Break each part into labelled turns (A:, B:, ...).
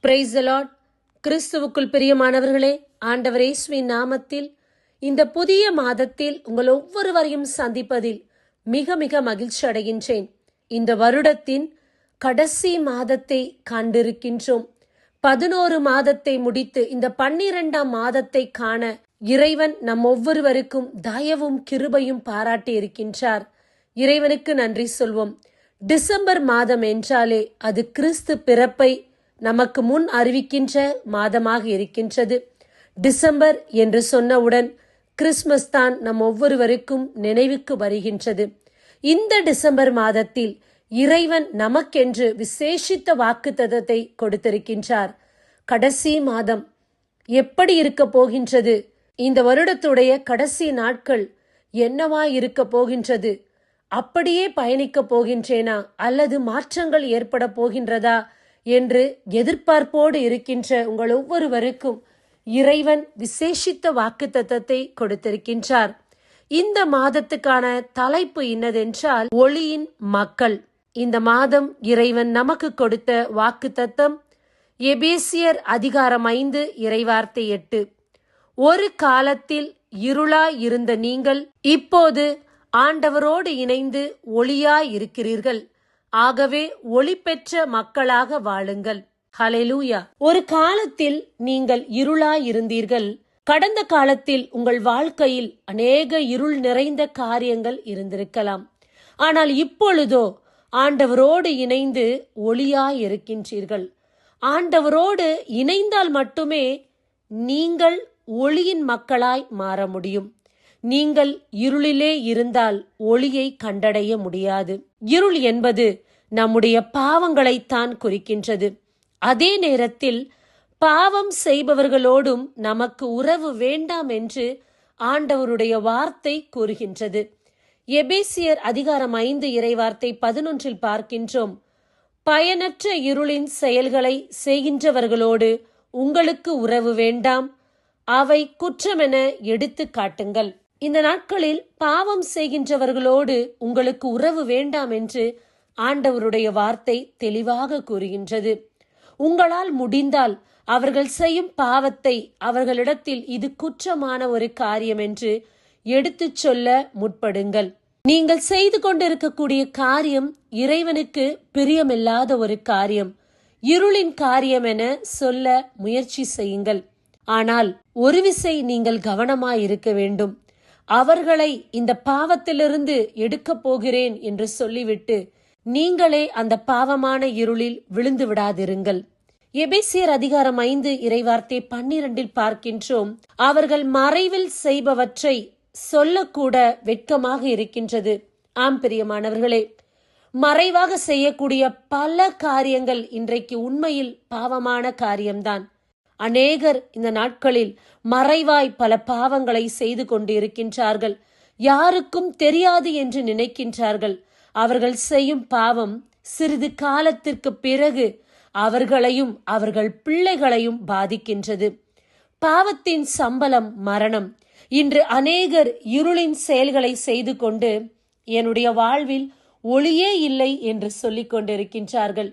A: Praise the Lord. கிறிஸ்துவுக்குள் பிரியமானவர்களே, ஆண்டவர் இயேசுவின் நாமத்தில் இந்த புதிய மாதத்தில் உங்கள் ஒவ்வொருவரையும் சந்திப்பதில் மிக மிக மகிழ்ச்சி அடைகின்றேன். இந்த வருடத்தின் கடைசி மாதத்தை காண்டிருக்கின்றோம். 11 மாதத்தை முடித்து இந்த 12ஆம் மாதத்தை காண இறைவன் நம் ஒவ்வொருவருக்கும் தயவும் கிருபையும் பாராட்டி இருக்கின்றார். இறைவனுக்கு நன்றி சொல்வோம். டிசம்பர் மாதம் என்றாலே அது கிறிஸ்து பிறப்பை நமக்கு முன் அறிவிக்கின்ற மாதமாக இருக்கின்றது. டிசம்பர் என்று சொன்னவுடன் கிறிஸ்துமஸ் தான் நம் ஒவ்வொருவருக்கும் நினைவுக்கு வருகின்றது. இந்த டிசம்பர் மாதத்தில் இறைவன் நமக்கென்று விசேஷித்த வாக்குத்தத்தத்தை கொடுத்திருக்கின்றார். கடைசி மாதம் எப்படி இருக்க போகின்றது? இந்த வருடத்துடைய கடைசி நாட்கள் என்னவா இருக்க போகின்றது? அப்படியே பயணிக்க போகின்றேனா அல்லது மாற்றங்கள் ஏற்பட போகின்றதா என்று எதிர்பார்ப்போடு இருக்கின்ற உங்கள் ஒவ்வொருவருக்கும் இறைவன் விசேஷித்த வாக்குத்தத்தத்தை கொடுத்திருக்கின்றார். இந்த மாதத்துக்கான தலைப்பு என்னதென்றால் ஒளியின் மக்கள். இந்த மாதம் இறைவன் நமக்கு கொடுத்த வாக்குத்தத்தம் எபேசியர் அதிகாரம் 5 இறைவார்த்தை 8. ஒரு காலத்தில் இருளாய் இருந்த நீங்கள் இப்போது ஆண்டவரோடு இணைந்து ஒளியாய் இருக்கிறீர்கள். ஆகவே ஒளி பெற்ற மக்களாக வாழுங்கள். ஹல்லேலூயா. ஒரு காலத்தில் நீங்கள் இருளாய் இருந்தீர்கள். கடந்த காலத்தில் உங்கள் வாழ்க்கையில் அநேக இருள் நிறைந்த காரியங்கள் இருந்திருக்கலாம். ஆனால் இப்பொழுதோ ஆண்டவரோடு இணைந்து ஒளியாய் இருக்கின்றீர்கள். ஆண்டவரோடு இணைந்தால் மட்டுமே நீங்கள் ஒளியின் மக்களாய் மாற முடியும். நீங்கள் இருளிலே இருந்தால் ஒளியை கண்டடைய முடியாது. இருள் என்பது நம்முடைய பாவங்களைத்தான் குறிக்கின்றது. அதே நேரத்தில் பாவம் செய்பவர்களோடும் நமக்கு உறவு வேண்டாம் என்று ஆண்டவருடைய வார்த்தை கூறுகின்றது. எபேசியர் அதிகாரம் 5 இறைவார்த்தை 11 பார்க்கின்றோம். பயனற்ற இருளின் செயல்களை செய்கின்றவர்களோடு உங்களுக்கு உறவு வேண்டாம், அவை குற்றமென எடுத்து காட்டுங்கள். இந்த நாட்களில் பாவம் செய்கின்றவர்களோடு உங்களுக்கு உறவு வேண்டாம் என்று ஆண்டவருடைய வார்த்தை தெளிவாக கூறுகின்றது. உங்களால் முடிந்தால் அவர்கள் செய்யும் பாவத்தை அவர்களிடத்தில் இது குற்றமான ஒரு காரியம் என்று எடுத்துச் சொல்ல முற்படுங்கள். நீங்கள் செய்து கொண்டிருக்கக்கூடிய காரியம் இறைவனுக்கு பிரியமில்லாத ஒரு காரியம், இருளின் காரியம் என சொல்ல முயற்சி செய்யுங்கள். ஆனால் ஒரு விசை நீங்கள் கவனமாயிருக்க வேண்டும். அவர்களை இந்த பாவத்திலிருந்து எடுக்கப் போகிறேன் என்று சொல்லிவிட்டு நீங்களே அந்த பாவமான இருளில் விழுந்து விடாதிருங்கள். எபேசியர் அதிகாரம் 5 இறைவார்த்தை 12 பார்க்கின்றோம். அவர்கள் மறைவில் செய்பவற்றை சொல்லக்கூட வெட்கமாக இருக்கின்றது. ஆம் பிரியமானவர்களே, மறைவாக செய்யக்கூடிய பல காரியங்கள் இன்றைக்கு உண்மையில் பாவமான காரியம்தான். அநேகர் இந்த நாட்களில் மறைவாய் பல பாவங்களை செய்து கொண்டு இருக்கின்றார்கள். யாருக்கும் தெரியாது என்று நினைக்கின்றார்கள். அவர்கள் செய்யும் பாவம் சிறிது காலத்திற்கு பிறகு அவர்களையும் அவர்கள் பிள்ளைகளையும் பாதிக்கின்றது. பாவத்தின் சம்பளம் மரணம். இன்று அநேகர் இருளின் செயல்களை செய்து கொண்டு என்னுடைய வாழ்வில் ஒளியே இல்லை என்று சொல்லிக் கொண்டிருக்கின்றார்கள்.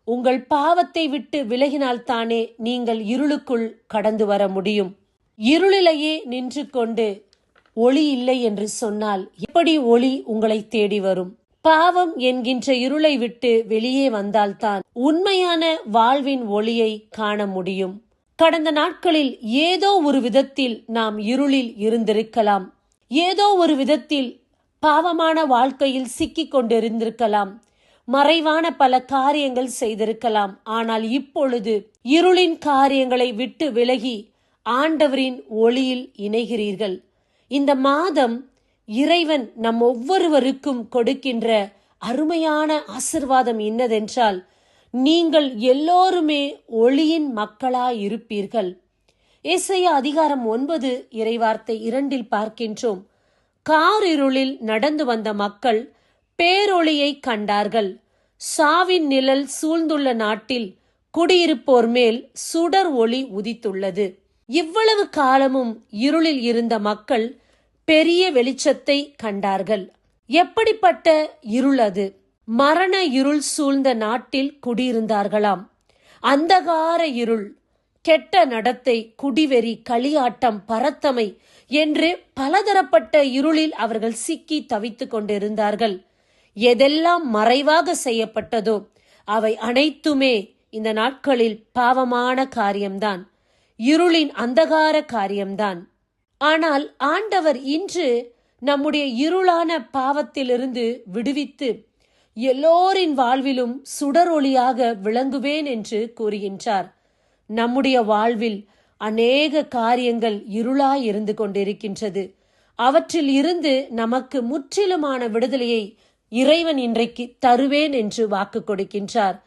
A: உங்கள் பாவத்தை விட்டு விலகினால்தானே நீங்கள் இருளுக்குள் கடந்து வர முடியும். இருளிலேயே நின்று கொண்டு ஒளி இல்லை என்று சொன்னால் எப்படி ஒளி உங்களை தேடி வரும்? பாவம் என்கின்ற இருளை விட்டு வெளியே வந்தால்தான் உண்மையான வாழ்வின் ஒளியை காண முடியும். கடந்த நாட்களில் ஏதோ ஒரு விதத்தில் நாம் இருளில் இருந்திருக்கலாம். ஏதோ ஒரு விதத்தில் பாவமான வாழ்க்கையில் சிக்கிக் கொண்டிருந்திருக்கலாம். மறைவான பல காரியங்கள் செய்திருக்கலாம். ஆனால் இப்பொழுது இருளின் காரியங்களை விட்டு விலகி ஆண்டவரின் ஒளியில் இணைகிறீர்கள். இந்த மாதம் இறைவன் நம் ஒவ்வொருவருக்கும் கொடுக்கின்ற அருமையான ஆசீர்வாதம் என்னதென்றால் நீங்கள் எல்லோருமே ஒளியின் மக்களாய் இருப்பீர்கள். ஏசாயா அதிகாரம் 9 இறைவார்த்தை 2 பார்க்கின்றோம். காரிருளில் நடந்து வந்த மக்கள் பேரொளியை கண்டார்கள். சாவின் நிழல் சூழ்ந்துள்ள நாட்டில் குடியிருப்போர் மேல் சுடர் ஒளி உதித்துள்ளது. இவ்வளவு காலமும் இருளில் இருந்த மக்கள் பெரிய வெளிச்சத்தை கண்டார்கள். எப்படிப்பட்ட இருள் அது? மரண இருள் சூழ்ந்த நாட்டில் குடியிருந்தார்களாம். அந்தகார இருள், கெட்ட நடத்தை, குடிவெறி, களியாட்டம், பரத்தமை என்று பலதரப்பட்ட இருளில் அவர்கள் சிக்கி தவித்துக் கொண்டிருந்தார்கள். எதெல்லாம் மறைவாக செய்யப்பட்டதோ அவை அனைத்துமே இந்த நாட்களில் பாவமான காரியம்தான், இருளின் அந்தகார காரியம்தான். ஆனால் ஆண்டவர் இன்று நம்முடைய இருளான பாவத்திலிருந்து விடுவித்து எல்லோரின் வாழ்விலும் சுடரொளியாக விளங்குவேன் என்று கூறுகின்றார். நம்முடைய வாழ்வில் அநேக காரியங்கள் இருளாய் இருந்து கொண்டிருக்கின்றது. அவற்றில் இருந்து நமக்கு முற்றிலுமான விடுதலையை இறைவன் இன்றைக்கு தருவேன் என்று வாக்கு கொடுக்கின்றார்.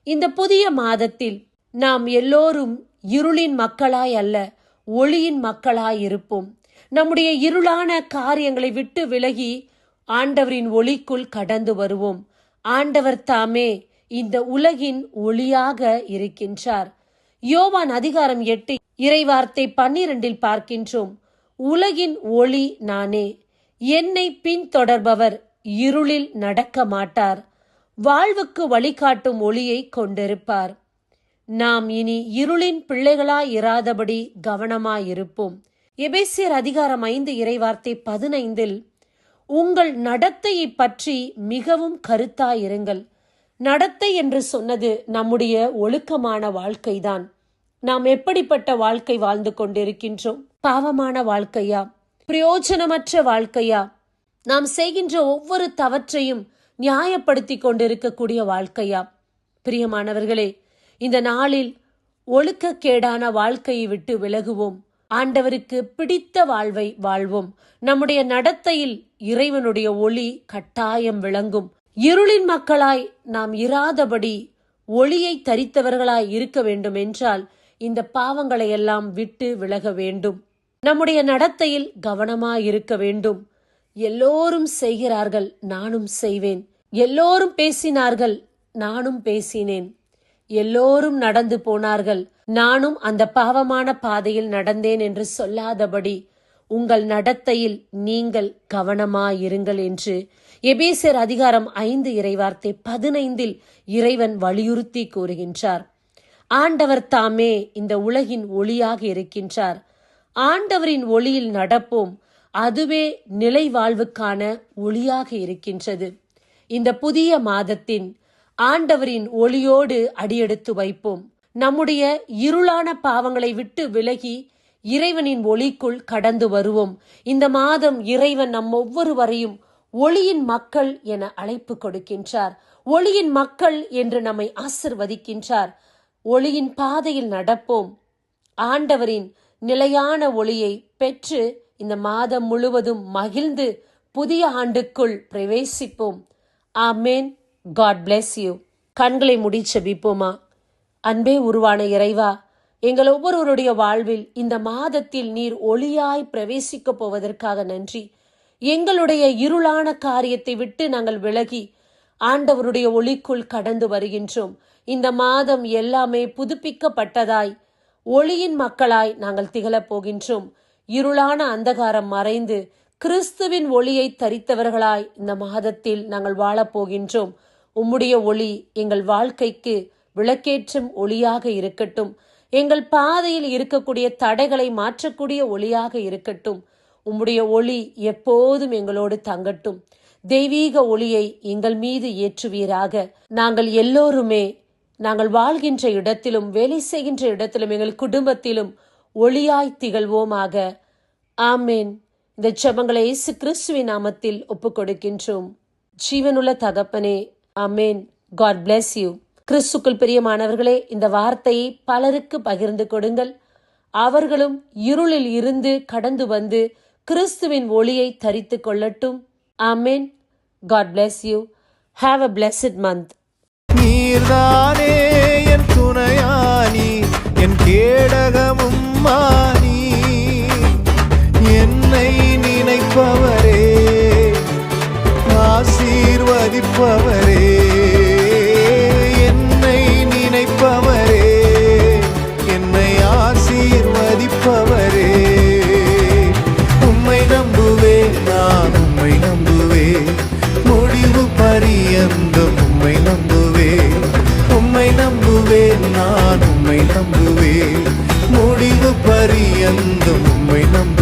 A: இந்த புதிய மாதத்தில் நாம் எல்லோரும் இருளின் மக்களாய் அல்ல, ஒளியின் மக்களாய் இருப்போம். நம்முடைய இருளான காரியங்களை விட்டு விலகி ஆண்டவரின் ஒளிக்குள் கடந்து வருவோம். ஆண்டவர் தாமே இந்த உலகின் ஒளியாக இருக்கின்றார். யோவான் அதிகாரம் 8 இறைவார்த்தை 12 பார்க்கின்றோம். உலகின் ஒளி நானே, என்னை பின்தொடர்பவர் இருளில் நடக்க மாட்டார், வாழ்வுக்கு வழிகாட்டும் ஒளியை கொண்டிருப்பார். நாம் இனி இருளின் பிள்ளைகளாய் இராதபடி கவனமாயிருப்போம். எபேசியர் அதிகாரம் 5 இறைவார்த்தை 15 உங்கள் நடத்தையை பற்றி மிகவும் கருத்தாயிருங்கள். நடத்தை என்று சொன்னது நம்முடைய ஒழுக்கமான வாழ்க்கைதான். நாம் எப்படிப்பட்ட வாழ்க்கை வாழ்ந்து கொண்டிருக்கின்றோம்? பாவமான வாழ்க்கையா? பிரயோஜனமற்ற வாழ்க்கையா? நாம் செய்கின்ற ஒவ்வொரு தவற்றையும் நியாயப்படுத்தி கொண்டிருக்கக்கூடிய வாழ்க்கையா? பிரியமானவர்களே, இந்த நாளில் ஒழுக்கக்கேடான வாழ்க்கையை விட்டு விலகுவோம். ஆண்டவருக்கு பிடித்த வாழ்வை வாழ்வோம். நம்முடைய நடத்தையில் இறைவனுடைய ஒளி கட்டாயம் விளங்கும். இருளின் மக்களாய் நாம் இராதபடி ஒளியை தரித்தவர்களாய் இருக்க வேண்டும் என்றால் இந்த பாவங்களை எல்லாம் விட்டு விலக வேண்டும். நம்முடைய நடத்தையில் கவனமாயிருக்க வேண்டும். எல்லோரும் செய்கிறார்கள், நானும் செய்வேன். எல்லோரும் பேசினார்கள், நானும் பேசினேன். எல்லோரும் நடந்து போனார்கள், நானும் அந்த பாவமான பாதையில் நடந்தேன் என்று சொல்லாதபடி உங்கள் நடத்தையில் நீங்கள் கவனமாயிருங்கள் என்று எபேசியர் அதிகாரம் 5 இறைவார்த்தை 15 இறைவன் வலியுறுத்தி கூறுகின்றார். ஆண்டவர் தாமே இந்த உலகின் ஒளியாக இருக்கின்றார். ஆண்டவரின் ஒளியில் நடப்போம். அதுவே நிலை வாழ்வுக்கான ஒளியாக இருக்கின்றது. இந்த புதிய மாதத்தின் ஆண்டவரின் ஒளியோடு அடியெடுத்து வைப்போம். நம்முடைய இருளான பாவங்களை விட்டு விலகி இறைவனின் ஒளிக்குள் கடந்து வருவோம். இந்த மாதம் இறைவன் நம் ஒவ்வொருவரையும் ஒளியின் மக்கள் என அழைப்பு கொடுக்கின்றார். ஒளியின் மக்கள் என்று நம்மை ஆசிர்வதிக்கின்றார். ஒளியின் பாதையில் நடப்போம். ஆண்டவரின் நிலையான ஒளியை பெற்று இந்த மாதம் முழுவதும் மகிழ்ந்து புதிய ஆண்டுக்குள் பிரவேசிப்போம். ஆமேன். God bless you. கண்களை மூடி ஜெபிப்போமா? அன்பே உருவான இறைவா, எங்கள் ஒவ்வொருவருடைய வாழ்வில் இந்த மாதத்தில் நீர் ஒளியாய் பிரவேசிக்க போவதற்காக நன்றி. எங்களுடைய இருளான காரியத்தை விட்டு நாங்கள் விலகி ஆண்டவருடைய ஒளிக்குள் கடந்து வருகின்றோம். இந்த மாதம் எல்லாமே புதுப்பிக்கப்பட்டதாய் ஒளியின் மக்களாய் நாங்கள் திகழப் போகின்றோம். இருளான அந்தகாரம் மறைந்து கிறிஸ்துவின் ஒளியை தரித்தவர்களாய் இந்த மாதத்தில் நாங்கள் வாழப்போகின்றோம். உம்முடைய ஒளி எங்கள் வாழ்க்கைக்கு விளக்கேற்றும் ஒளியாக இருக்கட்டும். எங்கள் பாதையில் இருக்கக்கூடிய தடைகளை மாற்றக்கூடிய ஒளியாக இருக்கட்டும். உம்முடைய ஒளி எப்போதும் எங்களோடு தங்கட்டும். தெய்வீக ஒளியை எங்கள் மீது ஏற்றுவீராக. நாங்கள் எல்லோருமே நாங்கள் வாழ்கின்ற இடத்திலும் வேலை செய்கின்ற இடத்திலும் எங்கள் குடும்பத்திலும் ஒளியாய் திகழ்வோமாக. ஆமேன். இந்த ஜெபங்களை இயேசு கிறிஸ்துவின் நாமத்தில் ஒப்புக் கொடுக்கின்றோம். ஜீவனுள்ள தகப்பனே, ஆமேன். God bless you. கிறிஸ்துக்குள் பிரியமானவர்களே, இந்த வார்த்தையை பலருக்கு பகிர்ந்து கொடுங்கள். அவர்களும் இருளில் இருந்து கடந்து வந்து கிறிஸ்துவின் ஒளியை தரித்து கொள்ளட்டும். ஆமேன். God bless you. Have a blessed month.
B: நீர்தானே என் துணையானி, என் கேடகமும் மானி, என்னை நினைப்பவரே, ஆசீர்வதிப்பவரே, என்னை நினைப்பவரே, என்னை ஆசீர்வதிப்பவரே. உம்மை நம்புவேன், நான் உம்மை நம்புவேன், முடிவு பரியந்தம் உம்மை நம்புவேன். உம்மை நம்புவேன், நான் உம்மை நம்புவேன் முடிவு பரியந்தம் உம்மை நம்புவேன்